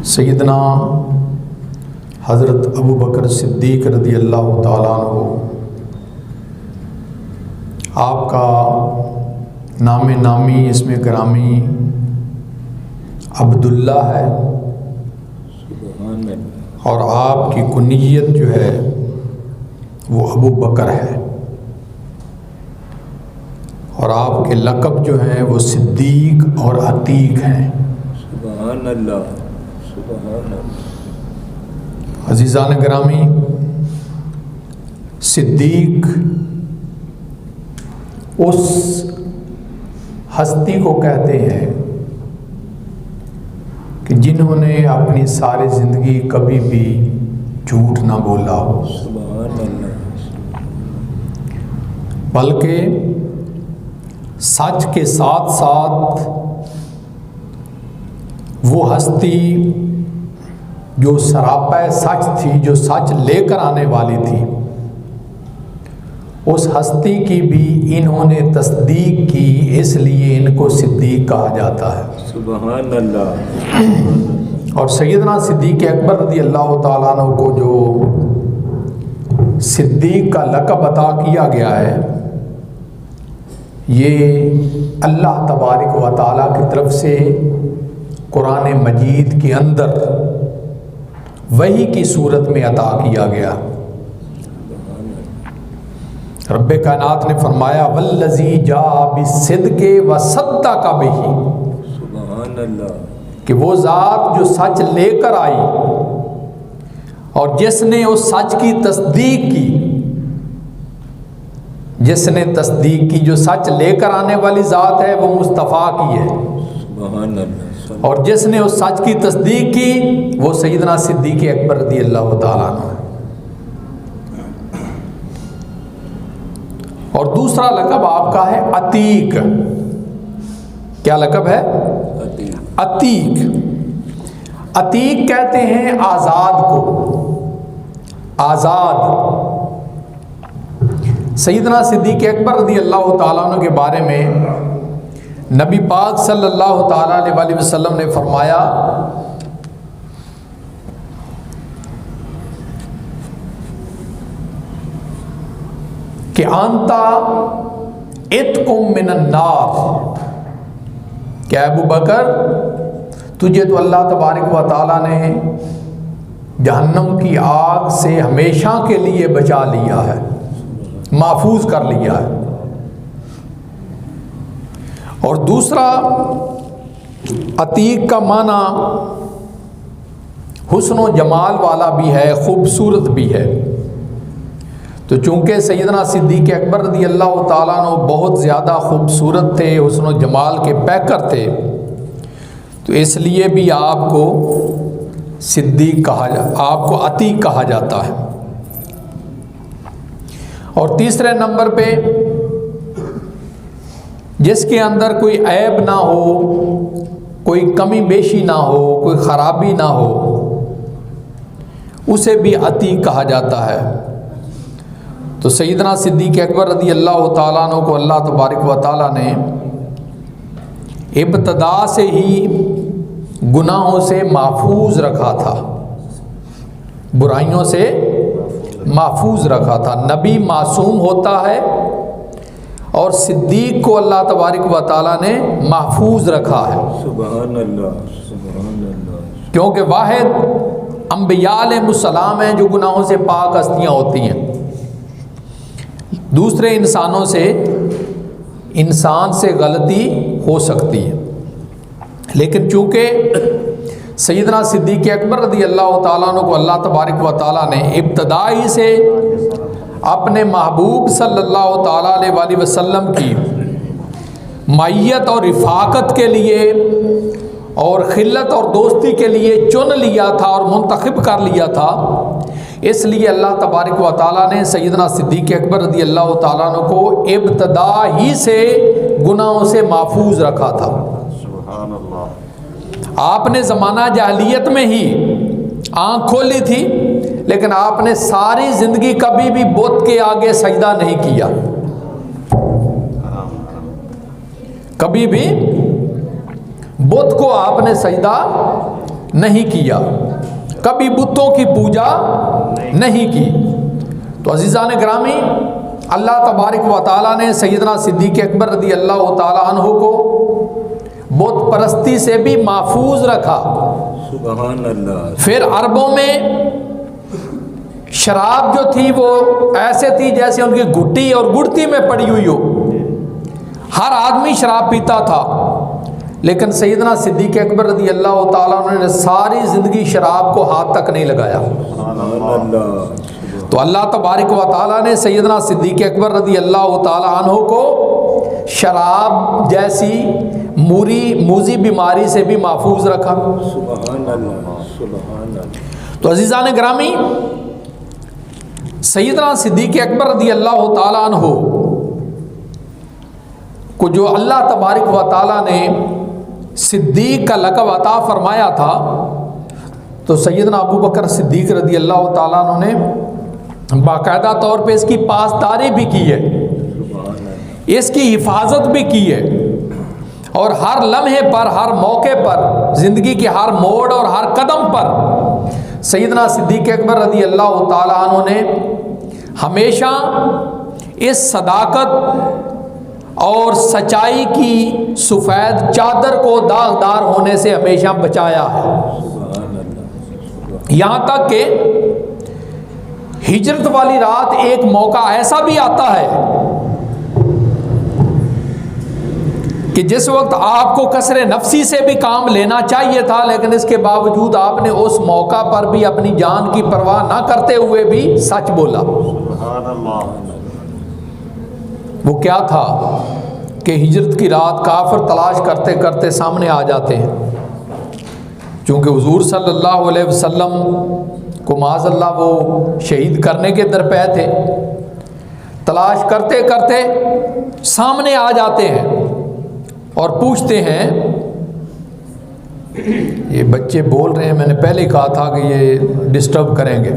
سیدنا حضرت ابو بکر صدیق رضی اللہ تعالیٰ عنہ، آپ کا نام نامی اسم گرامی عبداللہ ہے اور آپ کی کنیت جو ہے وہ ابو بکر ہے، اور آپ کے لقب جو ہیں وہ صدیق اور عتیق ہیں۔ سبحان اللہ، سبحان اللہ۔ عزیزان گرامی، صدیق اس ہستی کو کہتے ہیں کہ جنہوں نے اپنی ساری زندگی کبھی بھی جھوٹ نہ بولا ہو، سبحان اللہ، بلکہ سچ کے ساتھ ساتھ وہ ہستی جو سراپا سچ تھی، جو سچ لے کر آنے والی تھی، اس ہستی کی بھی انہوں نے تصدیق کی، اس لیے ان کو صدیق کہا جاتا ہے۔ سبحان اللہ۔ اور سیدنا صدیق اکبر رضی اللہ تعالیٰ عنہ کو جو صدیق کا لقب عطا کیا گیا ہے، یہ اللہ تبارک و تعالیٰ کی طرف سے قرآن مجید کے اندر وحی کی صورت میں عطا کیا گیا۔ رب کائنات نے فرمایا والذی جاء بالصدق وصدق بہ، سبحان اللہ، کہ وہ ذات جو سچ لے کر آئی اور جس نے اس سچ کی تصدیق کی، جس نے تصدیق کی، جو سچ لے کر آنے والی ذات ہے وہ مصطفیٰ کی ہے، سبحان اللہ، اور جس نے اس سچ کی تصدیق کی وہ سیدنا صدیق اکبر رضی اللہ تعالیٰ عنہ ہے۔ اور دوسرا لقب آپ کا ہے عتیق۔ کیا لقب ہے؟ عتیق۔ عتیق کہتے ہیں آزاد کو، آزاد۔ سیدنا صدیق اکبر رضی اللہ تعالیٰ عنہ کے بارے میں نبی پاک صلی اللہ تعالیٰ علیہ وسلم نے فرمایا کہ انتا اتقم من النار، کہ ابو بکر تجھے تو اللہ تبارک و تعالیٰ نے جہنم کی آگ سے ہمیشہ کے لیے بچا لیا ہے، محفوظ کر لیا ہے۔ اور دوسرا عتیق کا معنی حسن و جمال والا بھی ہے، خوبصورت بھی ہے۔ تو چونکہ سیدنا صدیق اکبر رضی اللہ تعالیٰ عنہ بہت زیادہ خوبصورت تھے، حسن و جمال کے پیکر تھے، تو اس لیے بھی آپ کو صدیق آپ کو عتیق کہا جاتا ہے۔ اور تیسرے نمبر پہ جس کے اندر کوئی عیب نہ ہو، کوئی کمی بیشی نہ ہو، کوئی خرابی نہ ہو، اسے بھی عتیق کہا جاتا ہے۔ تو سیدنا صدیق اکبر رضی اللہ تعالیٰ عنہ کو اللہ تبارک و تعالیٰ نے ابتدا سے ہی گناہوں سے محفوظ رکھا تھا، برائیوں سے محفوظ رکھا تھا۔ نبی معصوم ہوتا ہے اور صدیق کو اللہ تبارک و تعالیٰ نے محفوظ رکھا ہے، سبحان اللہ، سبحان اللہ، کیونکہ واحد انبیاء علیہ السلام ہیں جو گناہوں سے پاک ہستیاں ہوتی ہیں۔ دوسرے انسانوں سے انسان سے غلطی ہو سکتی ہے، لیکن چونکہ سیدنا صدیق اکبر رضی اللہ تعالیٰ عنہ کو اللہ تبارک و تعالیٰ نے ابتدائی سے اپنے محبوب صلی اللہ تعالیٰ علیہ وسلم کی معیت اور رفاقت کے لیے اور خلت اور دوستی کے لیے چن لیا تھا اور منتخب کر لیا تھا، اس لیے اللہ تبارک و تعالیٰ نے سیدنا صدیق اکبر رضی اللہ تعالیٰ عنہ کو ابتدا ہی سے گناہوں سے محفوظ رکھا تھا۔ سبحان اللہ۔ آپ نے زمانہ جاہلیت میں ہی آنکھ کھولی تھی، لیکن آپ نے ساری زندگی کبھی بھی بت کے آگے سجدہ نہیں کیا، کبھی بھی بت کو آپ نے سجدہ نہیں کیا، کبھی بتوں کی پوجا نہیں کی۔ تو عزیزان گرامی، اللہ تبارک و تعالیٰ نے سیدنا صدیق اکبر رضی اللہ تعالیٰ عنہ کو بت پرستی سے بھی محفوظ رکھا۔ سبحان اللہ۔ پھر عربوں میں شراب جو تھی وہ ایسے تھی جیسے ان کی گھٹی اور گڑتی میں پڑی ہوئی ہو، ہر آدمی شراب پیتا تھا، لیکن سیدنا صدیق اکبر رضی اللہ تعالیٰ عنہ نے ساری زندگی شراب کو ہاتھ تک نہیں لگایا۔ سبحان اللہ۔ تو اللہ تبارک و تعالیٰ نے سیدنا صدیق اکبر رضی اللہ تعالیٰ عنہ کو شراب جیسی موذی بیماری سے بھی محفوظ رکھا۔ سبحان اللہ، سبحان اللہ۔ تو عزیزان گرامی، سیدنا صدیق اکبر رضی اللہ تعالیٰ عنہ کو جو اللہ تبارک و تعالیٰ نے صدیق کا لقب عطا فرمایا تھا، تو سیدنا ابو بکر صدیق رضی اللہ تعالیٰ عنہ نے باقاعدہ طور پہ اس کی پاسداری بھی کی ہے، اس کی حفاظت بھی کی ہے، اور ہر لمحے پر، ہر موقع پر، زندگی کے ہر موڑ اور ہر قدم پر سیدنا صدیق اکبر رضی اللہ تعالیٰ عنہ نے ہمیشہ اس صداقت اور سچائی کی سفید چادر کو داغدار ہونے سے ہمیشہ بچایا ہے۔ یہاں تک کہ ہجرت والی رات ایک موقع ایسا بھی آتا ہے کہ جس وقت آپ کو کسر نفسی سے بھی کام لینا چاہیے تھا، لیکن اس کے باوجود آپ نے اس موقع پر بھی اپنی جان کی پرواہ نہ کرتے ہوئے بھی سچ بولا۔ وہ کیا تھا کہ ہجرت کی رات کافر تلاش کرتے کرتے سامنے آ جاتے ہیں، چونکہ حضور صلی اللہ علیہ وسلم کو معاذ اللہ وہ شہید کرنے کے درپے تھے، تلاش کرتے کرتے سامنے آ جاتے ہیں اور پوچھتے ہیں، یہ بچے بول رہے ہیں، میں نے پہلے کہا تھا کہ یہ ڈسٹرب کریں گے۔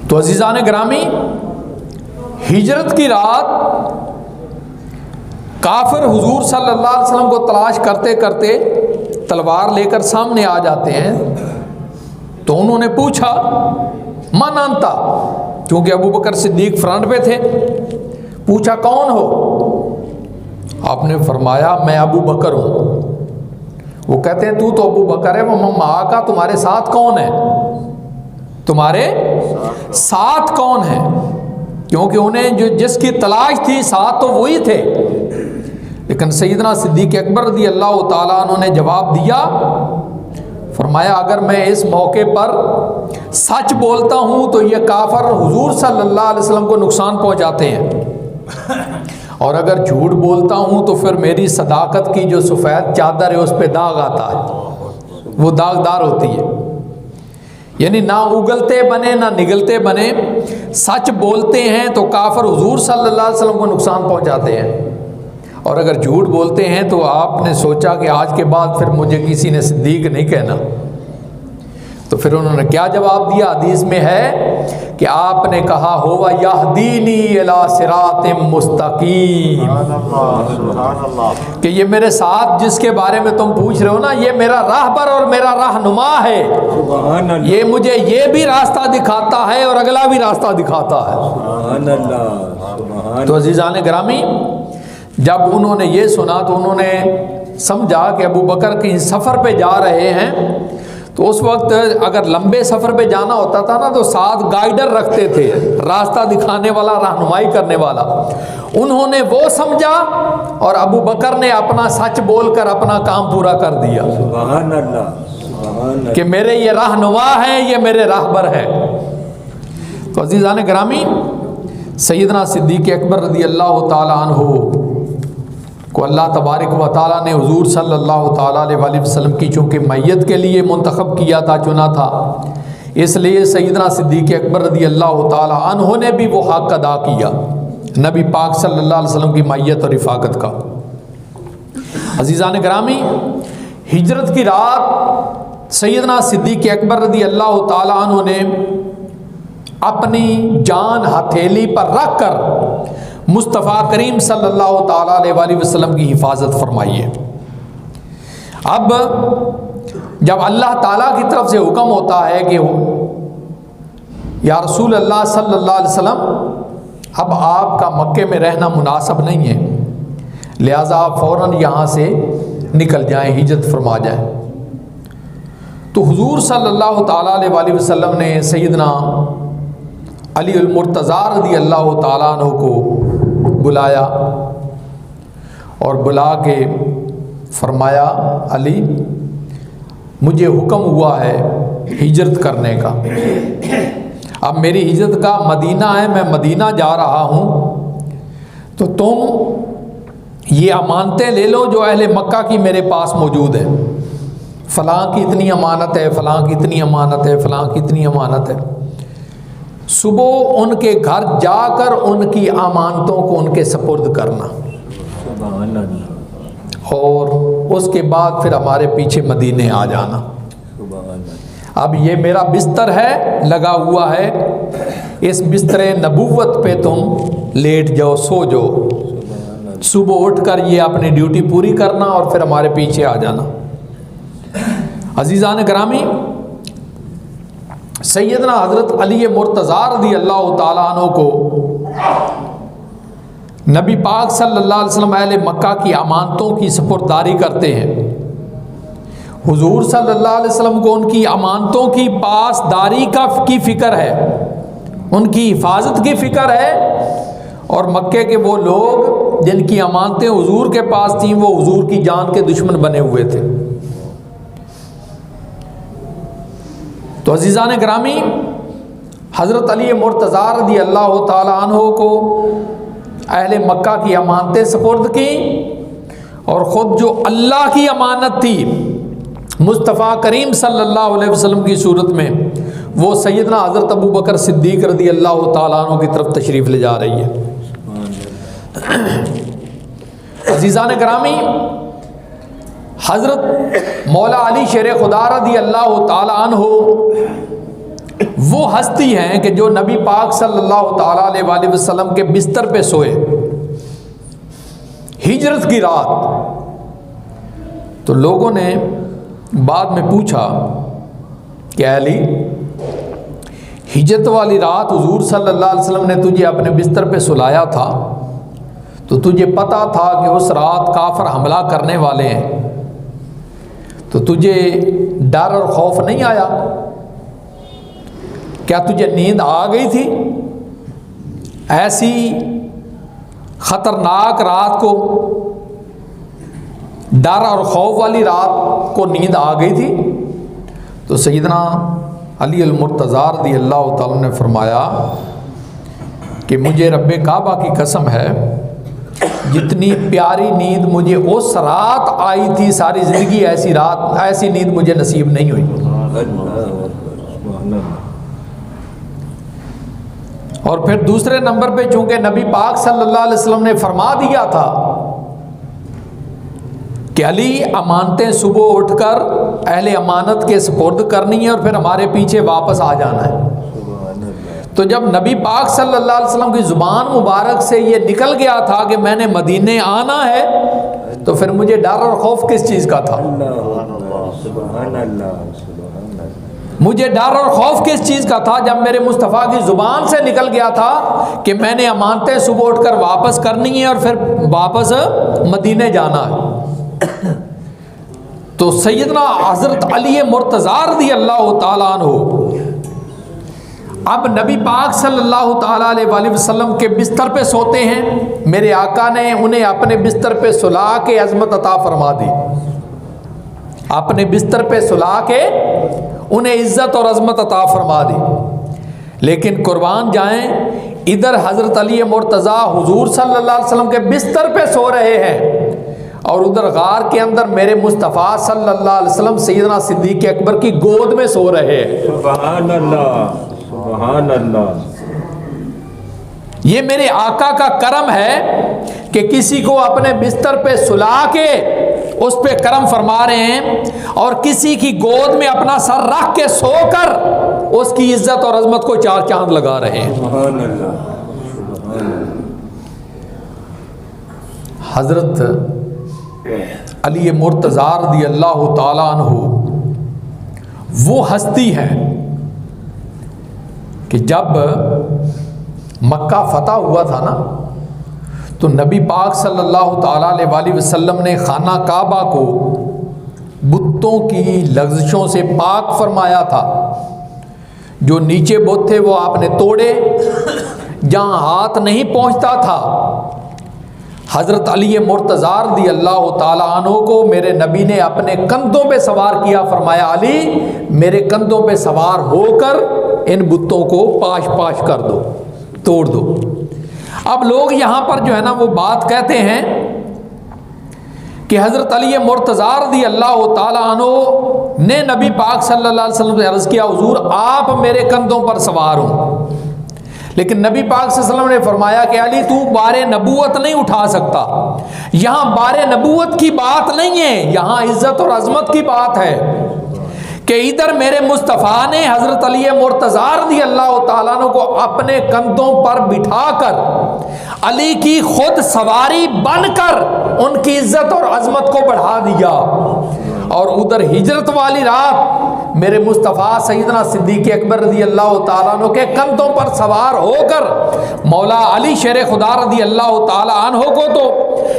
تو عزیزان گرامی، ہجرت کی رات کافر حضور صلی اللہ علیہ وسلم کو تلاش کرتے کرتے تلوار لے کر سامنے آ جاتے ہیں۔ تو انہوں نے پوچھا، من انتا، کیونکہ ابو بکر صدیق فرنٹ پہ تھے، پوچھا کون ہو؟ آپ نے فرمایا میں ابو بکر ہوں۔ وہ کہتے ہیں تو ابو بکر ہے، وہ ماں کا تمہارے ساتھ کون ہے؟ تمہارے ساتھ کون ہے؟ کیونکہ انہیں جو جس کی تلاش تھی ساتھ تو وہی تھے، لیکن سیدنا صدیق اکبر رضی اللہ تعالیٰ عنہ نے جواب دیا، فرمایا اگر میں اس موقع پر سچ بولتا ہوں تو یہ کافر حضور صلی اللہ علیہ وسلم کو نقصان پہنچاتے ہیں، اور اگر جھوٹ بولتا ہوں تو پھر میری صداقت کی جو سفید چادر ہے اس پہ داغ آتا ہے، وہ داغدار ہوتی ہے۔ یعنی نہ اگلتے بنے نہ نگلتے بنے، سچ بولتے ہیں تو کافر حضور صلی اللہ علیہ وسلم کو نقصان پہنچاتے ہیں، اور اگر جھوٹ بولتے ہیں تو آپ نے سوچا کہ آج کے بعد پھر مجھے کسی نے صدیق نہیں کہنا۔ تو پھر انہوں نے کیا جواب دیا؟ حدیث میں ہے کہ آپ نے کہا ہوا یہدینی الی صراط مستقیم، کہ یہ میرے ساتھ جس کے بارے میں تم پوچھ رہے ہو نا، یہ میرا راہبر اور میرا رہنما ہے، یہ مجھے یہ بھی راستہ دکھاتا ہے اور اگلا بھی راستہ دکھاتا ہے۔ تو عزیزان گرامی، جب انہوں نے یہ سنا تو انہوں نے سمجھا کہ ابو بکر کہیں سفر پہ جا رہے ہیں، تو اس وقت اگر لمبے سفر پہ جانا ہوتا تھا نا تو ساتھ گائیڈر رکھتے تھے، راستہ دکھانے والا، رہنمائی کرنے والا۔ انہوں نے وہ سمجھا اور ابو بکر نے اپنا سچ بول کر اپنا کام پورا کر دیا، سبحان اللہ، سبحان اللہ، کہ میرے یہ رہنما ہیں، یہ میرے راہبر ہیں۔ تو عزیزان گرامی، سیدنا صدیق اکبر رضی اللہ تعالی عنہ کو اللہ تبارک و تعالیٰ نے حضور صلی اللہ تعالیٰ علیہ وسلم کی چونکہ میت کے لیے منتخب کیا تھا، چنا تھا، اس لیے سیدنا صدیق اکبر رضی اللہ تعالیٰ عنہ نے بھی وہ حق ادا کیا نبی پاک صلی اللہ علیہ وسلم کی میت اور رفاقت کا۔ عزیزان گرامی، ہجرت کی رات سیدنا صدیق اکبر رضی اللہ تعالیٰ عنہ نے اپنی جان ہتھیلی پر رکھ کر مصطفیٰ کریم صلی اللہ تعالیٰ علیہ وسلم کی حفاظت فرمائیے۔ اب جب اللہ تعالیٰ کی طرف سے حکم ہوتا ہے کہ یا رسول اللہ صلی اللہ علیہ وسلم اب آپ کا مکے میں رہنا مناسب نہیں ہے، لہٰذا آپ فوراً یہاں سے نکل جائیں، ہجرت فرما جائیں، تو حضور صلی اللہ تعالیٰ علیہ وسلم نے سیدنا علی المرتضیٰ رضی اللہ تعالیٰ عنہ کو بلایا اور بلا کے فرمایا علی مجھے حکم ہوا ہے ہجرت کرنے کا، اب میری ہجرت کا مدینہ ہے، میں مدینہ جا رہا ہوں، تو تم یہ امانتیں لے لو جو اہل مکہ کی میرے پاس موجود ہے، فلاں کی اتنی امانت ہے، فلاں کی اتنی امانت ہے، فلاں کی اتنی امانت ہے، صبح ان کے گھر جا کر ان کی امانتوں کو ان کے سپرد کرنا، سبحان اللہ، اور اس کے بعد پھر ہمارے پیچھے مدینے آ جانا۔ سبحان اللہ، اب یہ میرا بستر ہے لگا ہوا ہے، اس بستر نبوت پہ تم لیٹ جاؤ، سو جاؤ، صبح اٹھ کر یہ اپنی ڈیوٹی پوری کرنا اور پھر ہمارے پیچھے آ جانا۔ عزیزان گرامی، سیدنا حضرت علی مرتضیٰ رضی اللہ تعالیٰ عنہ کو نبی پاک صلی اللہ علیہ وسلم اہل مکہ کی امانتوں کی سپرداری کرتے ہیں۔ حضور صلی اللہ علیہ وسلم کو ان کی امانتوں کی پاسداری کی فکر ہے، ان کی حفاظت کی فکر ہے، اور مکے کے وہ لوگ جن کی امانتیں حضور کے پاس تھیں وہ حضور کی جان کے دشمن بنے ہوئے تھے۔ تو عزیزان گرامی، حضرت علی مرتضیٰ رضی اللہ تعالیٰ عنہ کو اہل مکہ کی امانتیں سپرد کی، اور خود جو اللہ کی امانت تھی مصطفیٰ کریم صلی اللہ علیہ وسلم کی صورت میں، وہ سیدنا حضرت ابو بکر صدیق رضی اللہ تعالیٰ عنہ کی طرف تشریف لے جا رہی ہے۔ عزیزان گرامی، حضرت مولا علی شیر خدا رضی اللہ تعالیٰ عنہ وہ ہستی ہیں کہ جو نبی پاک صلی اللہ تعالیٰ علیہ وسلم کے بستر پہ سوئے ہجرت کی رات۔ تو لوگوں نے بعد میں پوچھا کہ علی، ہجرت والی رات حضور صلی اللہ علیہ وسلم نے تجھے اپنے بستر پہ سلایا تھا، تو تجھے پتا تھا کہ اس رات کافر حملہ کرنے والے ہیں، تو تجھے ڈر اور خوف نہیں آیا؟ کیا تجھے نیند آ گئی تھی؟ ایسی خطرناک رات کو، ڈر اور خوف والی رات کو نیند آ گئی تھی؟ تو سیدنا علی المرتضیٰ رضی اللہ تعالیٰ نے فرمایا کہ مجھے رب کعبہ کی قسم ہے، جتنی پیاری نیند مجھے اس رات آئی تھی، ساری زندگی ایسی نیند مجھے نصیب نہیں ہوئی۔ اور پھر دوسرے نمبر پہ چونکہ نبی پاک صلی اللہ علیہ وسلم نے فرما دیا تھا کہ علی امانتیں صبح اٹھ کر اہل امانت کے سپرد کرنی ہے اور پھر ہمارے پیچھے واپس آ جانا ہے، تو جب نبی پاک صلی اللہ علیہ وسلم کی زبان مبارک سے یہ نکل گیا تھا کہ میں نے مدینے آنا ہے، تو پھر مجھے ڈر اور خوف کس چیز کا تھا؟ مجھے ڈر اور خوف کس چیز کا تھا جب میرے مصطفیٰ کی زبان سے نکل گیا تھا کہ میں نے امانتیں صبح اٹھ کر واپس کرنی ہے اور پھر واپس مدینے جانا ہے۔ تو سیدنا حضرت علی مرتضیٰ رضی اللہ تعالیٰ عنہ اب نبی پاک صلی اللہ تعالیٰ علیہ وسلم کے بستر پہ سوتے ہیں، میرے آقا نے انہیں اپنے بستر پہ سلا کے عظمت عطا فرما دی، اپنے بستر پہ سلا کے انہیں عزت اور عظمت عطا فرما دی۔ لیکن قربان جائیں، ادھر حضرت علی مرتضیٰ حضور صلی اللہ علیہ وسلم کے بستر پہ سو رہے ہیں، اور ادھر غار کے اندر میرے مصطفیٰ صلی اللہ علیہ وسلم سیدنا صدیق اکبر کی گود میں سو رہے ہیں۔ سبحان اللہ، سبحان اللہ۔ یہ میرے آقا کا کرم ہے کہ کسی کو اپنے بستر پہ سلا کے اس پہ کرم فرما رہے ہیں، اور کسی کی گود میں اپنا سر رکھ کے سو کر اس کی عزت اور عظمت کو چار چاند لگا رہے ہیں۔ سبحان اللہ، سبحان اللہ۔ حضرت علی مرتضیٰ رضی اللہ تعالیٰ عنہ وہ ہستی ہے کہ جب مکہ فتح ہوا تھا نا تو نبی پاک صلی اللہ تعالیٰ علیہ وسلم نے خانہ کعبہ کو بتوں کی لغزشوں سے پاک فرمایا تھا. جو نیچے بت تھے وہ آپ نے توڑے، جہاں ہاتھ نہیں پہنچتا تھا حضرت علی مرتضیٰ رضی اللہ تعالیٰ عنہ کو میرے نبی نے اپنے کندھوں پہ سوار کیا، فرمایا علی میرے کندھوں پہ سوار ہو کر ان بتوں کو پاش پاش کر دو، توڑ دو. اب لوگ یہاں پر جو ہے نا وہ بات کہتے ہیں کہ حضرت علی مرتضیٰ رضی اللہ تعالیٰ عنہ نے نبی پاک صلی اللہ علیہ وسلم سے عرض کیا حضور آپ میرے کندھوں پر سوار ہوں، لیکن نبی پاک صلی اللہ علیہ وسلم نے فرمایا کہ علی تو بار نبوت نہیں اٹھا سکتا، یہاں بار نبوت کی بات نہیں ہے، یہاں عزت اور عظمت کی بات ہے کہ ادھر میرے مصطفیٰ نے حضرت علی مرتضیٰ رضی اللہ تعالیٰ عنہ کو اپنے کندھوں پر بٹھا کر علی کی خود سواری بن کر ان کی عزت اور عظمت کو بڑھا دیا، اور ادھر ہجرت والی رات میرے مصطفیٰ سیدنا صدیق اکبر رضی اللہ تعالیٰ عنہ کے کندھوں پر سوار ہو کر مولا علی شیر خدا رضی اللہ تعالیٰ عنہ کو تو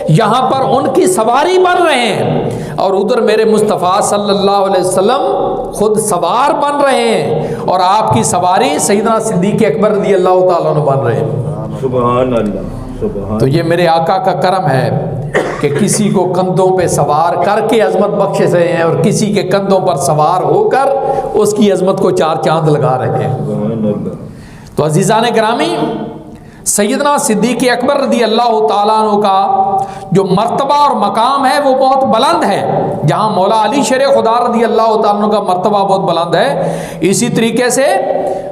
یہاں پر ان کی سواری بن رہے ہیں، اور ادھر میرے مصطفیٰ صلی اللہ علیہ وسلم خود سوار بن رہے ہیں، اور آپ کی سواری سیدنا صدیق اکبر رضی اللہ تعالیٰ عنہ بن رہے ہیں. سبحان اللہ سبحان. تو یہ میرے آقا کا کرم ہے کہ کسی کو کندھوں پہ سوار کر کے عظمت بخشے سے ہیں، اور کسی کے کندھوں پر سوار ہو کر اس کی عظمت کو چار چاند لگا رہے ہیں. سبحان اللہ. تو عزیزان گرامی، سیدنا صدیق اکبر رضی اللہ تعالیٰ عنہ کا جو مرتبہ اور مقام ہے وہ بہت بلند ہے. جہاں مولا علی شیر خدا رضی اللہ تعالیٰ عنہ کا مرتبہ بہت بلند ہے، اسی طریقے سے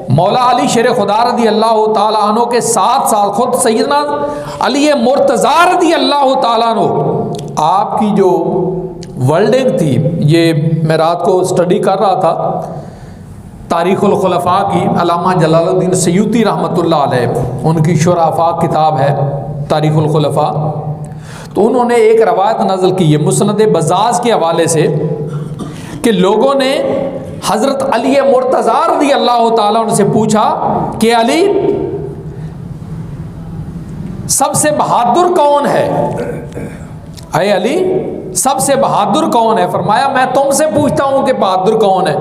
مولا علی شیر خدا رضی اللہ تعالیٰ عنہ کے ساتھ ساتھ خود سیدنا علی مرتضیٰ رضی اللہ تعالیٰ عنہ آپ کی جو ورلڈنگ تھی، یہ میں رات کو اسٹڈی کر رہا تھا تاریخ الخلفاء کی، علامہ جلال الدین سیوطی رحمۃ اللہ علیہ ان کی شرافا کتاب ہے تاریخ الخلفاء. تو انہوں نے ایک روایت نازل کی ہے مسند بزاز کے حوالے سے کہ لوگوں نے حضرت علی مرتضیٰ رضی اللہ تعالیٰ عنہ سے پوچھا کہ علی سب سے بہادر کون ہے؟ اے علی سب سے بہادر کون ہے؟ فرمایا میں تم سے پوچھتا ہوں کہ بہادر کون ہے.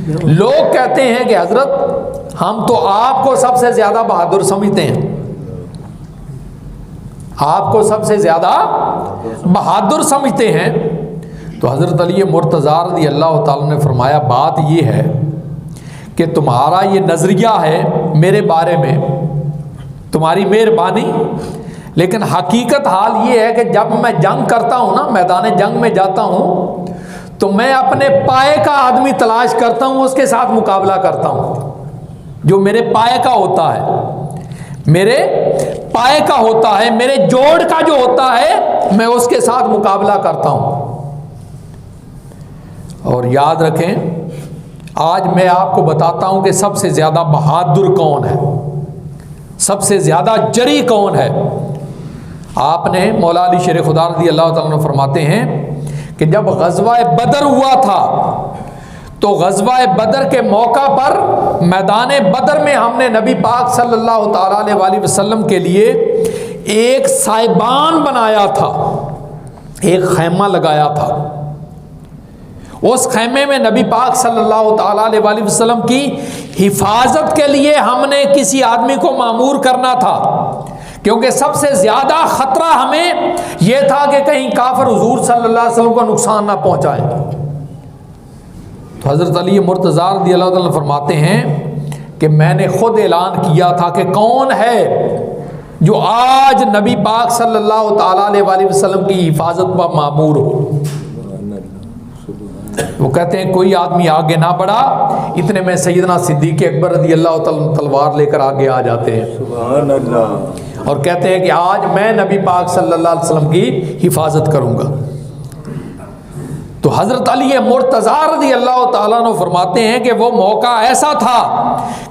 لوگ کہتے ہیں کہ حضرت ہم تو آپ کو سب سے زیادہ بہادر سمجھتے ہیں، آپ کو سب سے زیادہ بہادر سمجھتے ہیں. تو حضرت علی مرتضیٰ رضی اللہ تعالیٰ نے فرمایا بات یہ ہے کہ تمہارا یہ نظریہ ہے میرے بارے میں، تمہاری مہربانی، لیکن حقیقت حال یہ ہے کہ جب میں جنگ کرتا ہوں نا، میدان جنگ میں جاتا ہوں تو میں اپنے پائے کا آدمی تلاش کرتا ہوں، اس کے ساتھ مقابلہ کرتا ہوں. جو میرے پائے کا ہوتا ہے، میرے پائے کا ہوتا ہے، میرے جوڑ کا جو ہوتا ہے، میں اس کے ساتھ مقابلہ کرتا ہوں. اور یاد رکھیں آج میں آپ کو بتاتا ہوں کہ سب سے زیادہ بہادر کون ہے، سب سے زیادہ جری کون ہے. آپ نے مولا علی شیر خدا رضی اللہ تعالیٰ عنہ فرماتے ہیں کہ جب غزوہ بدر ہوا تھا تو غزوہ بدر کے موقع پر میدان بدر میں ہم نے نبی پاک صلی اللہ تعالیٰ علیہ وسلم کے لیے ایک سائبان بنایا تھا، ایک خیمہ لگایا تھا. اس خیمے میں نبی پاک صلی اللہ تعالیٰ علیہ وسلم کی حفاظت کے لیے ہم نے کسی آدمی کو مامور کرنا تھا، کیونکہ سب سے زیادہ خطرہ ہمیں یہ تھا کہ کہیں کافر حضور صلی اللہ علیہ وسلم کو نقصان نہ پہنچائے. تو حضرت علی مرتضیٰ رضی اللہ عنہ فرماتے ہیں کہ میں نے خود اعلان کیا تھا کہ کون ہے جو آج نبی پاک صلی اللہ تعالیٰ علیہ وسلم کی حفاظت پر مامور ہو. وہ کہتے ہیں کوئی آدمی آگے نہ بڑھا، اتنے میں سیدنا صدیق اکبر رضی اللہ تعالیٰ تلوار لے کر آگے آ جاتے ہیں. سبحان اللہ. اور کہتے ہیں کہ آج میں نبی پاک صلی اللہ علیہ وسلم کی حفاظت کروں گا. تو تو حضرت علی مرتضیٰ رضی اللہ تعالیٰ عنہ فرماتے ہیں کہ وہ موقع ایسا تھا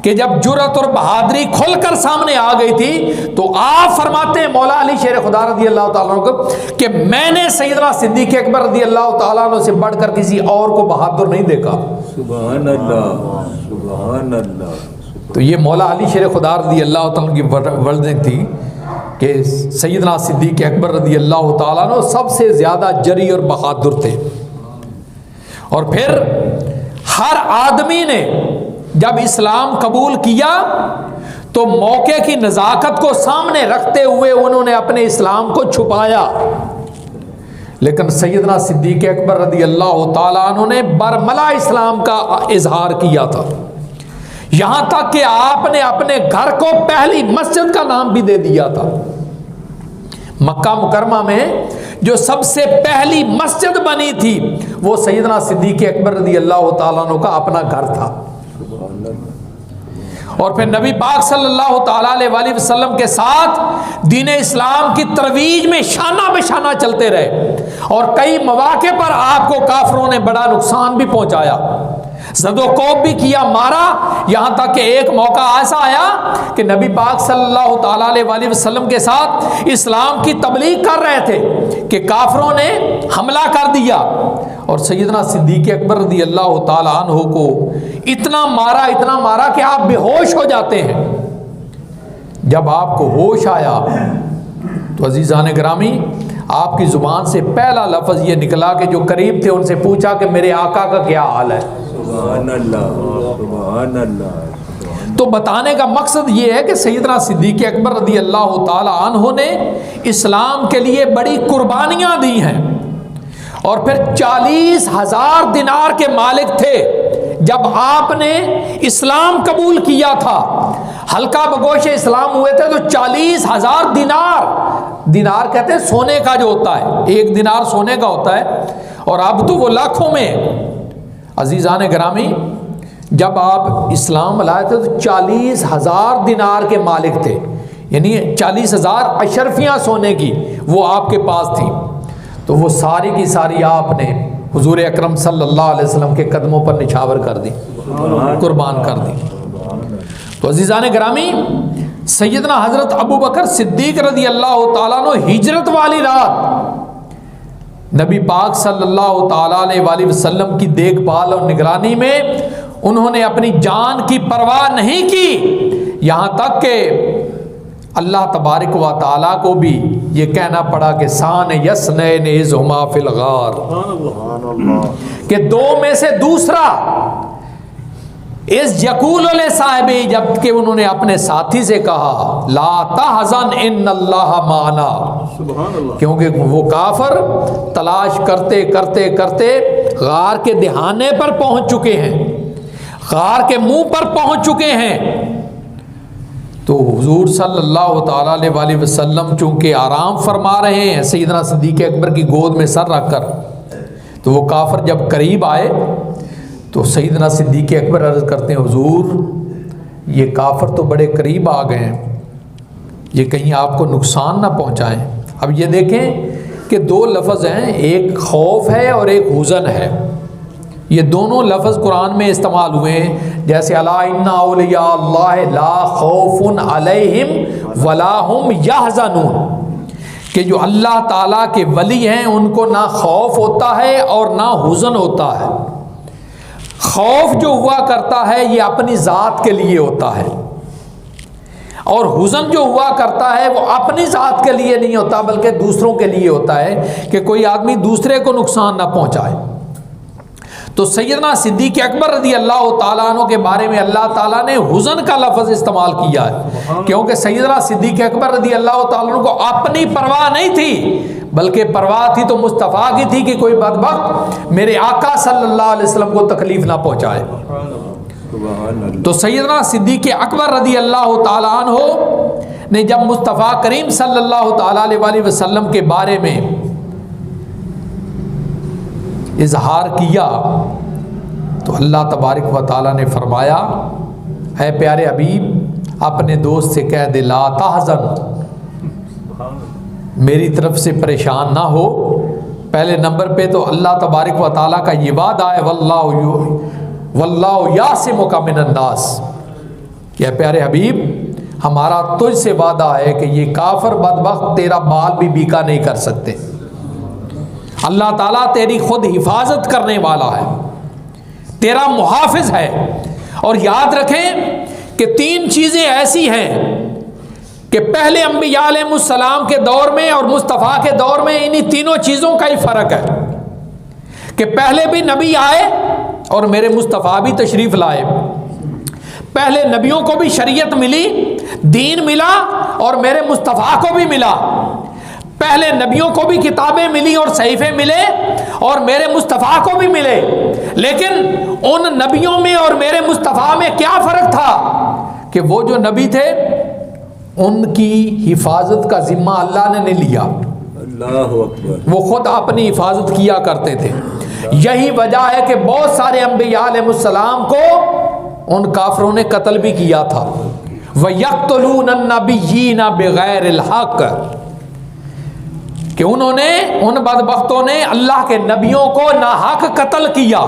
کہ جب جرأت اور بہادری کھل کر سامنے آ گئی تھی تو آپ فرماتے ہیں مولا علی شیر خدا رضی اللہ تعالیٰ عنہ کو کہ میں نے سیدنا صدیق اکبر رضی اللہ تعالیٰ عنہ سے بڑھ کر کسی اور کو بہادر نہیں دیکھا. سبحان اللہ سبحان اللہ. تو یہ مولا علی شیر خدا رضی اللہ تعالیٰ کی ورڈنگ تھی کہ سیدنا صدیق اکبر رضی اللہ تعالیٰ عنہ سب سے زیادہ جری اور بہادر تھے. اور پھر ہر آدمی نے جب اسلام قبول کیا تو موقع کی نزاکت کو سامنے رکھتے ہوئے انہوں نے اپنے اسلام کو چھپایا، لیکن سیدنا صدیق اکبر رضی اللہ تعالیٰ عنہ نے برملا اسلام کا اظہار کیا تھا، یہاں تک کہ آپ نے اپنے گھر کو پہلی مسجد کا نام بھی دے دیا تھا. مکہ مکرمہ میں جو سب سے پہلی مسجد بنی تھی وہ سیدنا صدیق اکبر رضی اللہ تعالیٰ عنہ کا اپنا گھر تھا. اور پھر نبی پاک صلی اللہ تعالیٰ علیہ وسلم کے ساتھ دین اسلام کی ترویج میں شانہ بہ شانہ چلتے رہے، اور کئی مواقع پر آپ کو کافروں نے بڑا نقصان بھی پہنچایا، زد و کوب بھی کیا، مارا، یہاں تک کہ ایک موقع ایسا آیا کہ نبی پاک صلی اللہ تعالیٰ علیہ وسلم کے ساتھ اسلام کی تبلیغ کر رہے تھے کہ کافروں نے حملہ کر دیا، اور سیدنا صدیق اکبر رضی اللہ تعالیٰ عنہ کو اتنا مارا کہ آپ بے ہوش ہو جاتے ہیں. جب آپ کو ہوش آیا تو عزیزان گرامی آپ کی زبان سے پہلا لفظ یہ نکلا کہ جو قریب تھے ان سے پوچھا کہ میرے آقا کا کیا حال ہے. سبحان اللہ سبحان اللہ. تو بتانے کا مقصد یہ ہے کہ سیدنا صدیق اکبر رضی اللہ تعالی عنہ نے اسلام کے لیے بڑی قربانیاں دی ہیں، اور پھر 40,000 دینار کے مالک تھے. جب آپ نے اسلام قبول کیا تھا، ہلکا بگوش اسلام ہوئے تھے، تو 40,000 دینار کہتے ہیں سونے کا جو ہوتا ہے، ایک دینار سونے کا ہوتا ہے، اور اب تو وہ لاکھوں میں. عزیزان گرامی جب آپ اسلام لائے تھے تو 40,000 دینار کے مالک تھے، یعنی 40,000 اشرفیاں سونے کی وہ آپ کے پاس تھی. تو وہ ساری کی ساری آپ نے حضور اکرم صلی اللہ علیہ وسلم کے قدموں پر نچھاور کر دی، قربان کر دی. تو عزیزان گرامی سیدنا حضرت ابو بکر صدیق رضی اللہ تعالیٰ عنہ ہجرت والی رات نبی پاک صلی اللہ تعالیٰ علیہ وسلم کی دیکھ بھال اور نگرانی میں انہوں نے اپنی جان کی پرواہ نہیں کی، یہاں تک کہ اللہ تبارک و تعالیٰ کو بھی یہ کہنا پڑا کہ سان یسنین اذ ہما فی الغار، کہ دو میں سے دوسرا اس یقول لصاحبہ، جب کہ انہوں نے اپنے ساتھی سے کہا لا تحزن ان اللہ معنا، کیونکہ وہ کافر تلاش کرتے کرتے کرتے غار کے دہانے پر پہنچ چکے ہیں، غار کے منہ پر پہنچ چکے ہیں. تو حضور صلی اللہ تعالیٰ علیہ وسلم چونکہ آرام فرما رہے ہیں سیدنا صدیق اکبر کی گود میں سر رکھ کر، تو وہ کافر جب قریب آئے تو سیدنا صدیق اکبر عرض کرتے ہیں حضور یہ کافر تو بڑے قریب آ گئے ہیں، یہ کہیں آپ کو نقصان نہ پہنچائیں. اب یہ دیکھیں کہ دو لفظ ہیں، ایک خوف ہے اور ایک حزن ہے. یہ دونوں لفظ قرآن میں استعمال ہوئے ہیں، جیسے الا ان اولیاء اللہ لا خوف علیہم ولا هم یحزنون، کہ جو اللہ تعالیٰ کے ولی ہیں ان کو نہ خوف ہوتا ہے اور نہ حزن ہوتا ہے. خوف جو ہوا کرتا ہے یہ اپنی ذات کے لیے ہوتا ہے، اور حزن جو ہوا کرتا ہے وہ اپنی ذات کے لیے نہیں ہوتا بلکہ دوسروں کے لیے ہوتا ہے کہ کوئی آدمی دوسرے کو نقصان نہ پہنچائے. تو سیدنا صدیق اکبر رضی اللہ تعالیٰ عنہ کے بارے میں اللہ تعالیٰ نے حزن کا لفظ استعمال کیا ہے، کیونکہ سیدنا صدیق اکبر رضی اللہ تعالیٰ عنہ کو اپنی پرواہ نہیں تھی بلکہ پرواہ تھی تو مصطفیٰ کی تھی کہ کوئی بدبخت میرے آقا صلی اللہ علیہ وسلم کو تکلیف نہ پہنچائے. تو سیدنا صدیق اکبر رضی اللہ تعالیٰ عنہ نے جب مصطفیٰ کریم صلی اللہ تعالیٰ علیہ وسلم کے بارے میں اظہار کیا تو اللہ تبارک و تعالیٰ نے فرمایا اے پیارے حبیب اپنے دوست سے کہہ دے لا تحزن، میری طرف سے پریشان نہ ہو. پہلے نمبر پہ تو اللہ تبارک و تعالیٰ کا یہ وعدہ ہے واللہ یعصمک من الناس، کہ پیارے حبیب ہمارا تجھ سے وعدہ ہے کہ یہ کافر بدبخت تیرا بال بھی بیکا نہیں کر سکتے۔ اللہ تعالیٰ تیری خود حفاظت کرنے والا ہے، تیرا محافظ ہے۔ اور یاد رکھیں کہ 3 چیزیں ایسی ہیں کہ پہلے انبیاء علیہ السلام کے دور میں اور مصطفیٰ کے دور میں انہی تینوں چیزوں کا ہی فرق ہے کہ پہلے بھی نبی آئے اور میرے مصطفیٰ بھی تشریف لائے۔ پہلے نبیوں کو بھی شریعت ملی، دین ملا، اور میرے مصطفیٰ کو بھی ملا۔ پہلے نبیوں کو بھی کتابیں ملی اور صحیفے ملے اور میرے مصطفیٰ کو بھی ملے، لیکن ان نبیوں میں اور میرے مصطفیٰ میں کیا فرق تھا کہ وہ جو نبی تھے ان کی حفاظت کا ذمہ اللہ نے نہیں لیا، اللہ اکبر، وہ خود اپنی حفاظت کیا کرتے تھے۔ یہی وجہ ہے کہ بہت سارے انبیاء علیہ السلام کو ان کافروں نے قتل بھی کیا تھا۔ وَيَقْتُلُونَ النَّبِيِّينَ بِغَيْرِ الْحَقِّ، کہ انہوں نے، ان بدبختوں نے اللہ کے نبیوں کو ناحق قتل کیا۔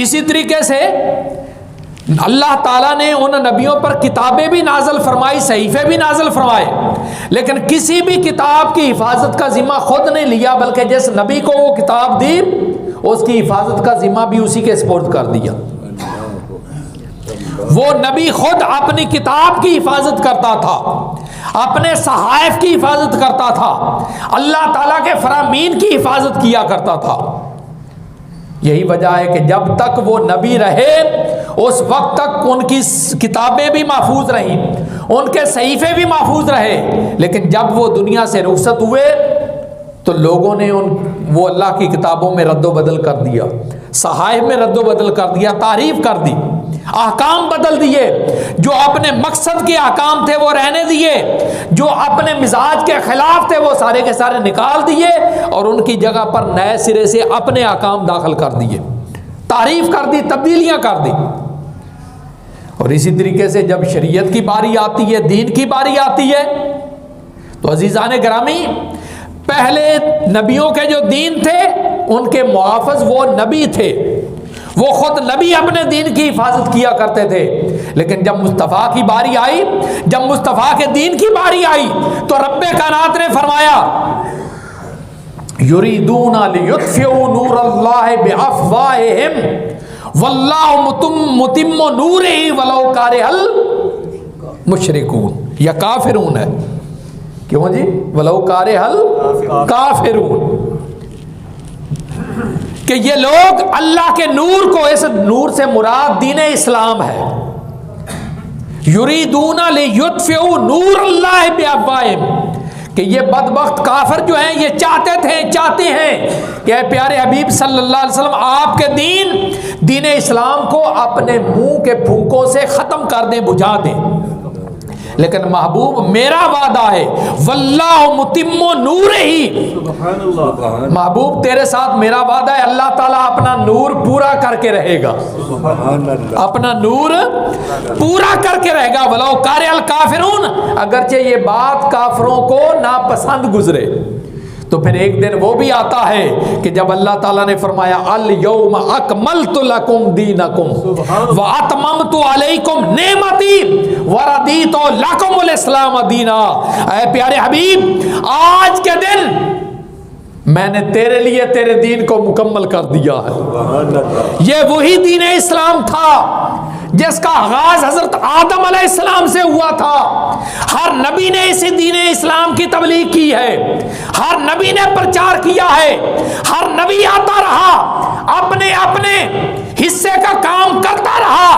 اسی طریقے سے اللہ تعالیٰ نے ان نبیوں پر کتابیں بھی نازل فرمائی، صحیفے بھی نازل فرمائے، لیکن کسی بھی کتاب کی حفاظت کا ذمہ خود نہیں لیا، بلکہ جس نبی کو وہ کتاب دی اس کی حفاظت کا ذمہ بھی اسی کے سپرد کر دیا۔ وہ نبی خود اپنی کتاب کی حفاظت کرتا تھا، اپنے صحائف کی حفاظت کرتا تھا، اللہ تعالیٰ کے فرامین کی حفاظت کیا کرتا تھا۔ یہی وجہ ہے کہ جب تک وہ نبی رہے اس وقت تک ان کی کتابیں بھی محفوظ رہیں، ان کے صحیفے بھی محفوظ رہے، لیکن جب وہ دنیا سے رخصت ہوئے تو لوگوں نے وہ اللہ کی کتابوں میں رد و بدل کر دیا، صحائف میں رد و بدل کر دیا، تعریف کر دی، احکام بدل دیے، جو اپنے مقصد کے احکام تھے وہ رہنے دیے، جو اپنے مزاج کے خلاف تھے وہ سارے کے سارے نکال دیے، اور ان کی جگہ پر نئے سرے سے اپنے احکام داخل کر دیے، تعریف کر دی، تبدیلیاں کر دی۔ اور اسی طریقے سے جب شریعت کی باری آتی ہے، دین کی باری آتی ہے، تو عزیزان گرامی پہلے نبیوں کے جو دین تھے ان کے محافظ وہ نبی تھے، وہ خود نبی اپنے دین کی حفاظت کیا کرتے تھے، لیکن جب مصطفیٰ کی باری آئی، جب مصطفیٰ کے دین کی باری آئی تو رب کائنات نے فرمایا یریدون لیطفئوا نور اللہ بافواہہم واللہ متم نورہ ولو کرہ المشرکون، یا کافرون ہے، کیوں جی؟ ولو کرہ الکافرون، کہ یہ لوگ اللہ کے نور کو، اس نور سے مراد دین اسلام ہے، یریدون لیطفئوا نور اللہ بافواہہم، کہ یہ بدبخت کافر جو ہیں یہ چاہتے ہیں کہ اے پیارے حبیب صلی اللہ علیہ وسلم آپ کے دین اسلام کو اپنے منہ کے پھونکوں سے ختم کر دیں، بجھا دیں، لیکن محبوب میرا وعدہ ہے واللہ متم نورہ، محبوب تیرے ساتھ میرا وعدہ ہے اللہ تعالیٰ اپنا نور پورا کر کے رہے گا، اپنا نور پورا کر کے رہے گا، ولو کرہ الکافرون، اگرچہ یہ بات کافروں کو ناپسند گزرے۔ تو پھر ایک دن وہ بھی آتا ہے کہ جب اللہ تعالیٰ نے فرمایا الیوم اکملت لکم دینکم واتممت علیکم نعمتی وردیت لکم الاسلام دینا، اے پیارے حبیب آج کے دن میں نے تیرے لیے تیرے دین کو مکمل کر دیا ہے۔ یہ وہی دین اسلام تھا جس کا آغاز حضرت آدم علیہ السلام سے ہوا تھا، ہر نبی نے اسی دین اسلام کی تبلیغ کی ہے، ہر نبی نے پرچار کیا ہے، ہر نبی آتا رہا اپنے حصے کا کام کرتا رہا،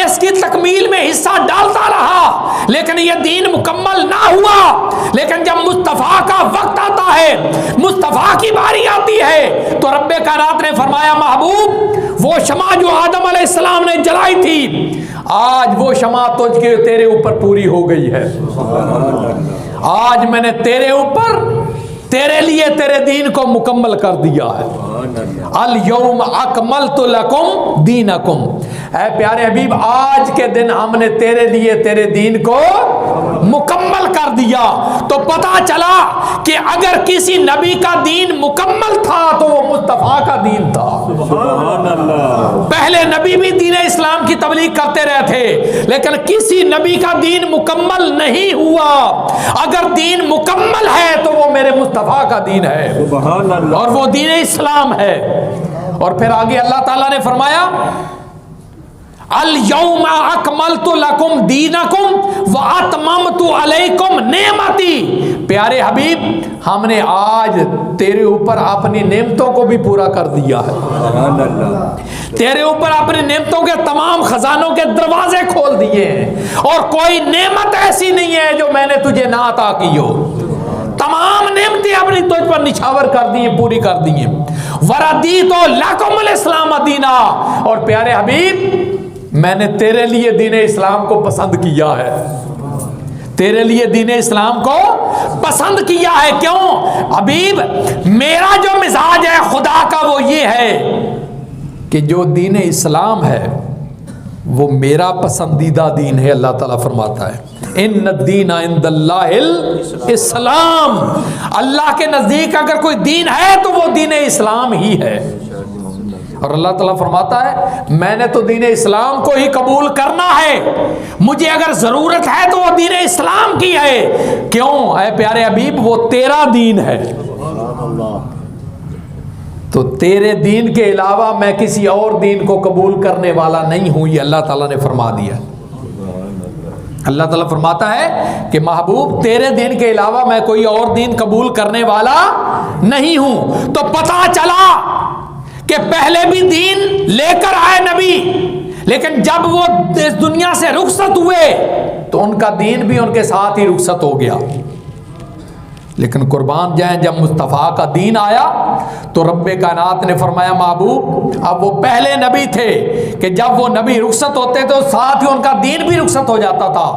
اس کی تکمیل میں حصہ ڈالتا رہا، لیکن یہ دین مکمل نہ ہوا۔ لیکن جب مصطفیٰ کا وقت آتا ہے، مصطفیٰ کی باری آتی ہے، تو رب کائنات نے فرمایا محبوب وہ شمع جو آدم علیہ السلام نے جلائی تھی، آج وہ شمع تجھ کے تیرے اوپر پوری ہو گئی ہے، آج میں نے تیرے اوپر تیرے لیے تیرے دین کو مکمل کر دیا ہے۔ الیوم اکملت لکم دینکم، اے پیارے حبیب آج کے دن ہم نے تیرے لیے تیرے دین کو مکمل کر دیا تو پتا چلا کہ اگر کسی نبی کا دین مکمل تھا تو وہ مصطفیٰ کا دین تھا. سبحان اللہ. پہلے نبی بھی دین اسلام کی تبلیغ کرتے رہے تھے لیکن کسی نبی کا دین مکمل نہیں ہوا. اگر دین مکمل ہے تو وہ میرے مصطفیٰ کا دین ہے سبحان اللہ. اور وہ دین اسلام ہے. اور پھر آگے اللہ تعالیٰ نے فرمایا الیوم اکملت لکم دینکم واتممت علیکم نعمتی. پیارے حبیب ہم نے آج تیرے اوپر اپنی نعمتوں کو بھی پورا کر دیا ہے. سبحان اللہ. تیرے اوپر اپنی نعمتوں کے تمام خزانوں کے دروازے کھول دیے ہیں اور کوئی نعمت ایسی نہیں ہے جو میں نے تجھے نہ عطا کی ہو. تمام نعمتیں اپنی تجھ پر نچھاور کر دی ہیں, پوری کر دی ہیں. وردیت لکم الاسلام دینا. اور پیارے حبیب میں نے تیرے لیے دین اسلام کو پسند کیا ہے. تیرے لیے دین اسلام کو پسند کیا ہے. کیوں حبیب؟ میرا جو مزاج ہے خدا کا وہ یہ ہے کہ جو دین اسلام ہے وہ میرا پسندیدہ دین ہے. اللہ تعالیٰ فرماتا ہے ان الدین عند اللہ الاسلام. اللہ کے نزدیک اگر کوئی دین ہے تو وہ دین اسلام ہی ہے. اور اللہ تعالیٰ فرماتا ہے میں نے تو دین اسلام کو ہی قبول کرنا ہے. مجھے اگر ضرورت ہے تو وہ دین اسلام کی ہے. کیوں اے پیارے حبیب؟ وہ تیرا دین ہے. تو تیرے دین کے علاوہ میں کسی اور دین کو قبول کرنے والا نہیں ہوں. یہ اللہ تعالیٰ نے فرما دیا. اللہ تعالیٰ فرماتا ہے کہ محبوب تیرے دین کے علاوہ میں کوئی اور دین قبول کرنے والا نہیں ہوں. تو پتا چلا کہ پہلے بھی دین لے کر آئے نبی لیکن جب وہ اس دنیا سے رخصت ہوئے تو ان کا دین بھی ان کے ساتھ ہی رخصت ہو گیا. لیکن قربان جائیں جب مصطفیٰ کا دین آیا تو رب کائنات نے فرمایا محبوب اب وہ پہلے نبی تھے کہ جب وہ نبی رخصت ہوتے تو ساتھ ہی ان کا دین بھی رخصت ہو جاتا تھا.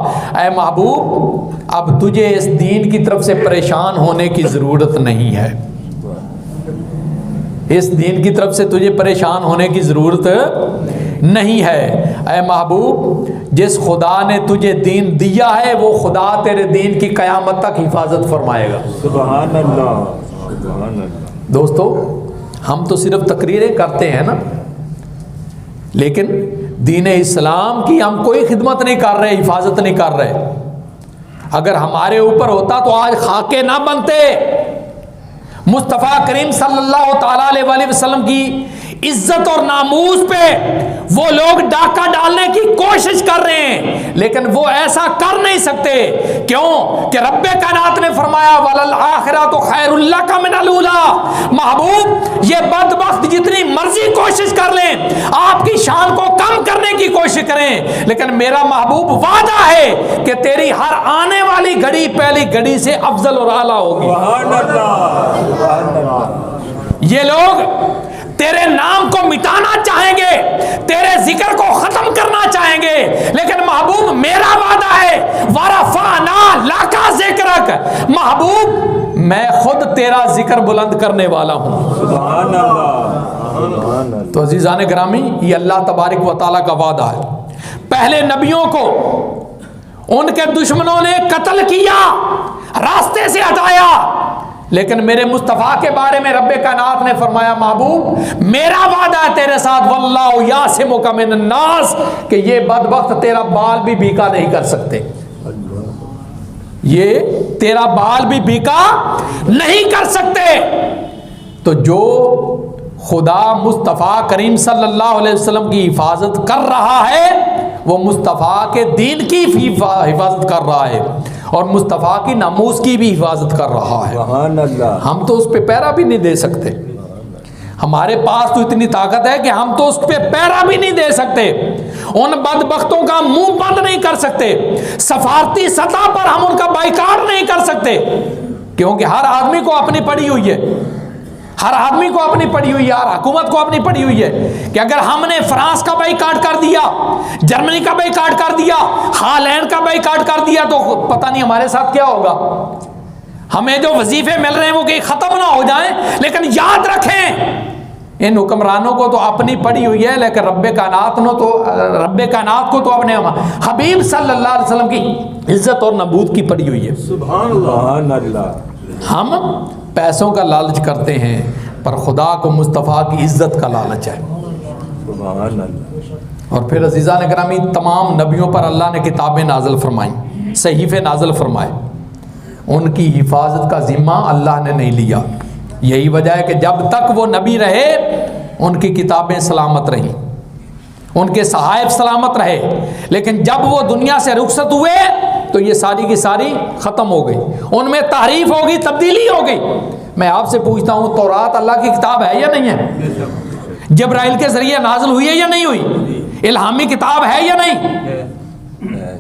اے محبوب اب تجھے اس دین کی طرف سے پریشان ہونے کی ضرورت نہیں ہے. اس دین کی طرف سے تجھے پریشان ہونے کی ضرورت نہیں ہے. اے محبوب جس خدا نے تجھے دین دیا ہے وہ خدا تیرے دین کی قیامت تک حفاظت فرمائے گا. سبحان اللہ. سبحان اللہ. دوستو ہم تو صرف تقریریں کرتے ہیں نا لیکن دین اسلام کی ہم کوئی خدمت نہیں کر رہے, حفاظت نہیں کر رہے. اگر ہمارے اوپر ہوتا تو آج خاکے نہ بنتے. مصطفیٰ کریم صلی اللہ تعالیٰ علیہ وسلم کی عزت اور ناموس پہ وہ لوگ ڈاکہ ڈالنے کی کوشش کر رہے ہیں لیکن وہ ایسا کر نہیں سکتے. کیوں کہ رب کائنات نے فرمایا وَلَلْآخِرَةُ خَيْرٌ لَكَ مِنَ الْأُولَىٰ. محبوب یہ بدبخت جتنی مرضی کوشش کر لیں آپ کی شان کو کم کرنے کی کوشش کریں لیکن میرا محبوب وعدہ ہے کہ تیری ہر آنے والی گھڑی پہلی گھڑی سے افضل اور اعلیٰ ہوگی. سبحان اللہ. سبحان اللہ. یہ لوگ تیرے نام کو مٹانا چاہیں گے, تیرے ذکر کو ختم کرنا چاہیں گے لیکن محبوب میرا وعدہ ہے وَرَفَعْنَا لَكَ ذِكْرَكَ. محبوب میں خود تیرا ذکر بلند کرنے والا ہوں. سبحان اللہ. سبحان اللہ. تو عزیزان گرامی یہ اللہ تبارک و تعالیٰ کا وعدہ ہے. پہلے نبیوں کو ان کے دشمنوں نے قتل کیا, راستے سے ہٹایا لیکن میرے مصطفیٰ کے بارے میں رب کائنات نے فرمایا محبوب میرا وعدہ ہے تیرے ساتھ واللہ یعصمک من الناس کہ یہ بدبخت تیرا بال بھی بیکا نہیں کر سکتے. یہ تیرا بال بھی بیکا نہیں کر سکتے. تو جو خدا مصطفیٰ کریم صلی اللہ علیہ وسلم کی حفاظت کر رہا ہے وہ مصطفیٰ کے دین کی حفاظت کر رہا ہے اور مصطفیٰ کی ناموس کی بھی حفاظت کر رہا ہے. سبحان اللہ. ہم تو اس پہ پیرا بھی نہیں دے سکتے. ہمارے پاس تو اتنی طاقت ہے کہ ہم تو اس پہ پیرا بھی نہیں دے سکتے. ان بدبختوں کا منہ بند نہیں کر سکتے. سفارتی سطح پر ہم ان کا بائیکاٹ نہیں کر سکتے کیونکہ ہر آدمی کو اپنی پڑی ہوئی ہے. ہر آدمی کو اپنی پڑی ہوئی ہے, ہر حکومت کو اپنی پڑی ہوئی ہے کہ اگر ہم نے فرانس کا بائیکاٹ کر دیا, جرمنی کا بائیکاٹ کر دیا, ہالینڈ کا بائیکاٹ کر دیا تو پتہ نہیں ہمارے ساتھ کیا ہوگا. ہمیں جو وظیفے مل رہے ہیں وہ کہ ختم نہ ہو جائیں لیکن یاد رکھیں ان حکمرانوں کو تو اپنی پڑی ہوئی ہے، لیکن رب کائنات کو تو اپنے حبیب صلی اللہ علیہ وسلم کی عزت اور نبوت کی پڑی ہوئی ہے۔ سبحان اللہ۔ ہم پیسوں کا لالچ کرتے ہیں، پر خدا کو مصطفیٰ کی عزت کا لالچ ہے۔ سبحان اللہ۔ اور پھر عزیزان گرامی، تمام نبیوں پر اللہ نے کتابیں نازل فرمائیں، صحیفے نازل فرمائے، ان کی حفاظت کا ذمہ اللہ نے نہیں لیا۔ یہی وجہ ہے کہ جب تک وہ نبی رہے ان کی کتابیں سلامت رہیں، ان کے صحائف سلامت رہے، لیکن جب وہ دنیا سے رخصت ہوئے تو یہ ساری کی ساری ختم ہو گئی، ان میں تحریف ہو گئی، تبدیلی ہو گئی۔ میں آپ سے پوچھتا ہوں، تورات اللہ کی کتاب ہے یا نہیں ہے؟ جبرائیل کے ذریعے نازل ہوئی ہے یا نہیں ہوئی؟ الہامی کتاب ہے یا نہیں؟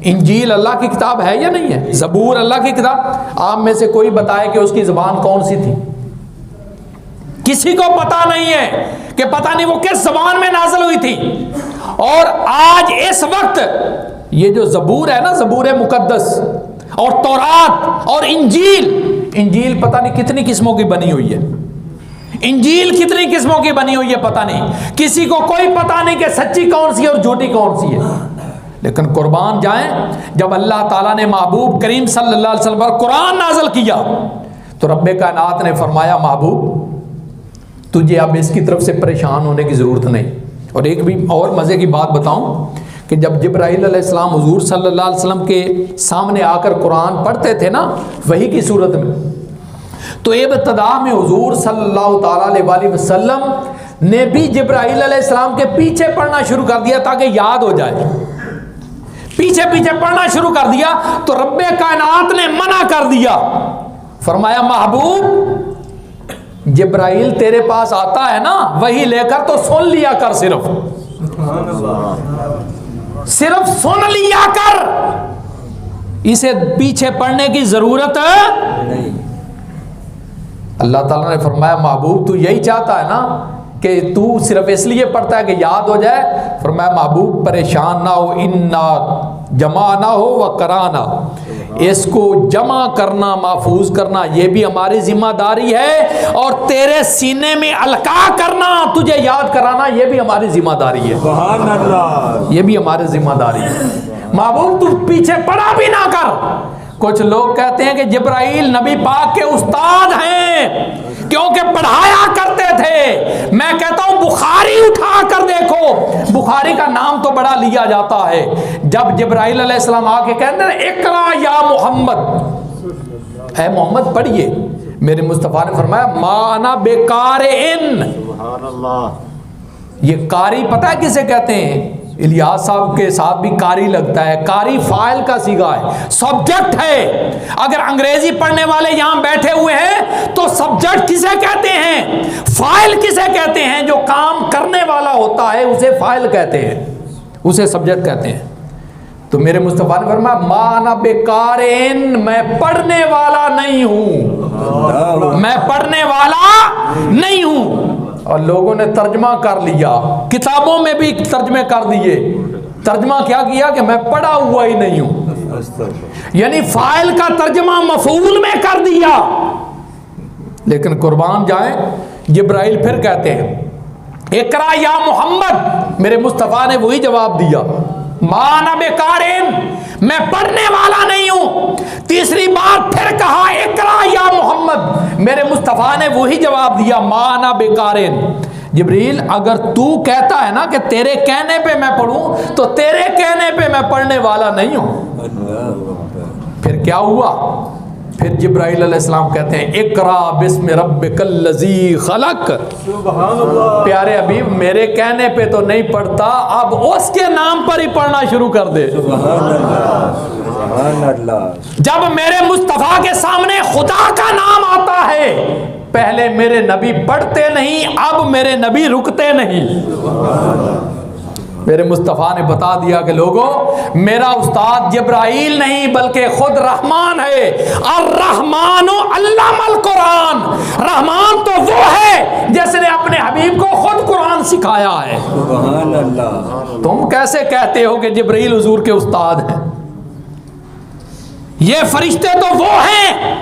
انجیل اللہ کی کتاب ہے یا نہیں ہے؟ زبور اللہ کی کتاب؟ آپ میں سے کوئی بتائے کہ اس کی زبان کون سی تھی؟ کسی کو پتا نہیں ہے کہ پتہ نہیں وہ کس زبان میں نازل ہوئی تھی۔ اور آج اس وقت یہ جو زبور ہے نا، زبور مقدس اور تورات اور انجیل پتہ نہیں کتنی قسموں کی بنی ہوئی ہے، انجیل کتنی قسموں کی بنی ہوئی ہے پتہ نہیں، کسی کو کوئی پتہ نہیں کہ سچی کون سی اور جھوٹی کون سی ہے۔ لیکن قربان جائیں، جب اللہ تعالیٰ نے محبوب کریم صلی اللہ علیہ وسلم پر قرآن نازل کیا تو رب کائنات نے فرمایا، محبوب تجھے اب اس کی طرف سے پریشان ہونے کی ضرورت نہیں۔ اور ایک بھی اور مزے کی بات بتاؤں کہ جب جبرائیل علیہ السلام حضور صلی اللہ علیہ وسلم کے سامنے آ کر قرآن پڑھتے تھے نا وحی کی صورت میں، تو ابتدا میں حضور صلی اللہ تعالیٰ علیہ وسلم نے بھی جبرائیل علیہ السلام کے پیچھے پڑھنا شروع کر دیا تاکہ یاد ہو جائے، پیچھے پڑھنا شروع کر دیا تو رب کائنات نے منع کر دیا، فرمایا محبوب جبرائیل تیرے پاس آتا ہے نا وہی لے کر تو سن لیا کر، صرف سن لیا کر، اسے پیچھے پڑھنے کی ضرورت نہیں۔ اللہ تعالیٰ نے فرمایا محبوب تو یہی چاہتا ہے نا کہ تو صرف اس لیے پڑھتا ہے کہ یاد ہو جائے؟ فرمایا محبوب پریشان نہ ہو، انا جمع نہ ہو و کرانا، اس کو جمع کرنا محفوظ کرنا یہ بھی ہماری ذمہ داری ہے، اور تیرے سینے میں القاء کرنا تجھے یاد کرانا یہ بھی ہماری ذمہ داری ہے۔ سبحان اللہ۔ یہ بھی ہماری ذمہ داری ہے۔ محبوب تو پیچھے پڑھا بھی نہ کر۔ کچھ لوگ کہتے ہیں کہ جبرائیل نبی پاک کے استاد ہیں کیونکہ پڑھایا کرتے تھے۔ میں کہتا ہوں بخاری اٹھا کر دیکھو، بخاری کا نام تو بڑا لیا جاتا ہے، جب جبرائیل علیہ السلام آ کے کہتے ہیں اقرا یا محمد، اے محمد پڑھیے، میرے مصطفیٰ نے فرمایا ما انا بقارئن۔ سبحان اللہ۔ یہ قاری پتہ ہے کسے کہتے ہیں؟ الیاس صاحب کے ساتھ بھی قاری لگتا ہے، قاری فاعل کا صیغہ ہے، سبجیکٹ ہے۔ اگر انگریزی پڑھنے والے یہاں بیٹھے ہوئے ہیں تو سبجیکٹ کسے کہتے ہیں؟ فاعل کسے کہتے ہیں؟ جو کام کرنے والا ہوتا ہے اسے فاعل کہتے ہیں، اسے سبجیکٹ کہتے ہیں۔ تو میرے مصطفیٰ نے فرمایا ما انا بقارئن، میں پڑھنے والا نہیں ہوں، میں پڑھنے والا نہیں ہوں۔ اور لوگوں نے ترجمہ کر لیا، کتابوں میں بھی ترجمے کر دیے، ترجمہ کیا کیا کہ میں پڑھا ہوا ہی نہیں ہوں، یعنی فاعل کا ترجمہ مفعول میں کر دیا۔ لیکن قربان جائیں جبرائیل پھر کہتے ہیں اقرا یا محمد، میرے مصطفیٰ نے وہی جواب دیا ما انا بقارئن، میں پڑھنے والا نہیں ہوں۔ تیسری بار پھر کہا اقرا یا محمد، میرے مصطفیٰ نے وہی جواب دیا ما انا بقارئن۔ جبریل اگر تو کہتا ہے نا کہ تیرے کہنے پہ میں پڑھوں تو تیرے کہنے پہ میں پڑھنے والا نہیں ہوں۔ پھر کیا ہوا؟ پھر جبرائیل علیہ السلام کہتے ہیں اقرا بسم ربک الذی خلق۔ سبحان اللہ۔ پیارے حبیب میرے کہنے پہ تو نہیں پڑھتا، اب اس کے نام پر ہی پڑھنا شروع کر دے۔ سبحان اللہ۔ سبحان اللہ۔ جب میرے مصطفیٰ کے سامنے خدا کا نام آتا ہے، پہلے میرے نبی پڑھتے نہیں، اب میرے نبی رکتے نہیں۔ میرے مصطفیٰ نے بتا دیا کہ لوگوں میرا استاد جبرائیل نہیں بلکہ خود رحمان ہے، الرحمن علم القرآن، رحمان تو وہ ہے جس نے اپنے حبیب کو خود قرآن سکھایا ہے۔ سبحان اللہ۔ تم کیسے کہتے ہو کہ جبرائیل حضور کے استاد ہیں؟ یہ فرشتے تو وہ ہیں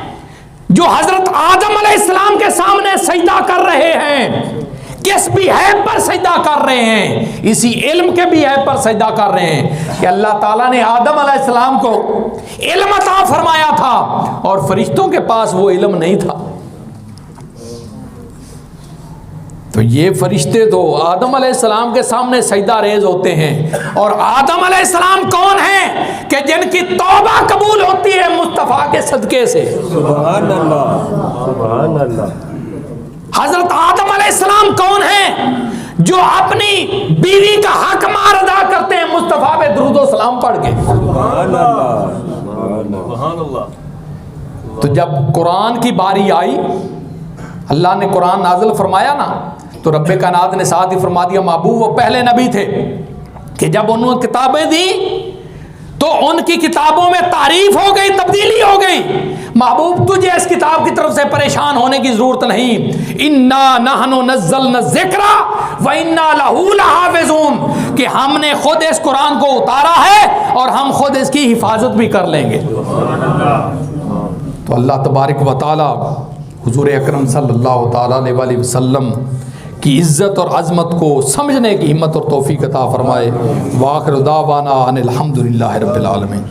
جو حضرت آدم علیہ السلام کے سامنے سجدہ کر رہے ہیں، جس بھی عیب پر سجدہ کر رہے ہیں اسی علم کے بھی عیب پر سجدہ کر رہے ہیں کہ اللہ تعالیٰ نے آدم علیہ السلام کو علم عطا فرمایا تھا اور فرشتوں کے پاس وہ علم نہیں تھا. تو یہ فرشتے تو آدم علیہ السلام کے سامنے سجدہ ریز ہوتے ہیں. اور آدم علیہ السلام کون ہیں کہ جن کی توبہ قبول ہوتی ہے مصطفیٰ کے صدقے سے. سبحان اللہ سبحان اللہ. حضرت آدم علیہ السلام کون ہیں جو اپنی بیوی کا حق مار ادا کرتے ہیں مصطفیٰ پہ درود و سلام پڑھ کے. سبحان اللہ سبحان اللہ. تو جب قرآن کی باری آئی, اللہ نے قرآن نازل فرمایا نا, تو رب کائنات نے ساتھ ہی فرما دیا محبوب وہ پہلے نبی تھے کہ جب انہوں نے کتابیں دی تو ان کی کتابوں میں تعریف ہو گئی, تبدیلی ہو گئی. محبوب تجھے اس کتاب کی طرف سے پریشان ہونے کی ضرورت نہیں. انا نحن نزلنا الذکر و انا لہ لحافظون, کہ ہم نے خود اس قرآن کو اتارا ہے اور ہم خود اس کی حفاظت بھی کر لیں گے. تو اللہ تبارک و تعالی حضور اکرم صلی اللہ تعالیٰ علیہ وسلم کی عزت اور عظمت کو سمجھنے کی ہمت اور توفیق عطا فرمائے. وآخر دعوانا ان الحمد للہ رب العالمین.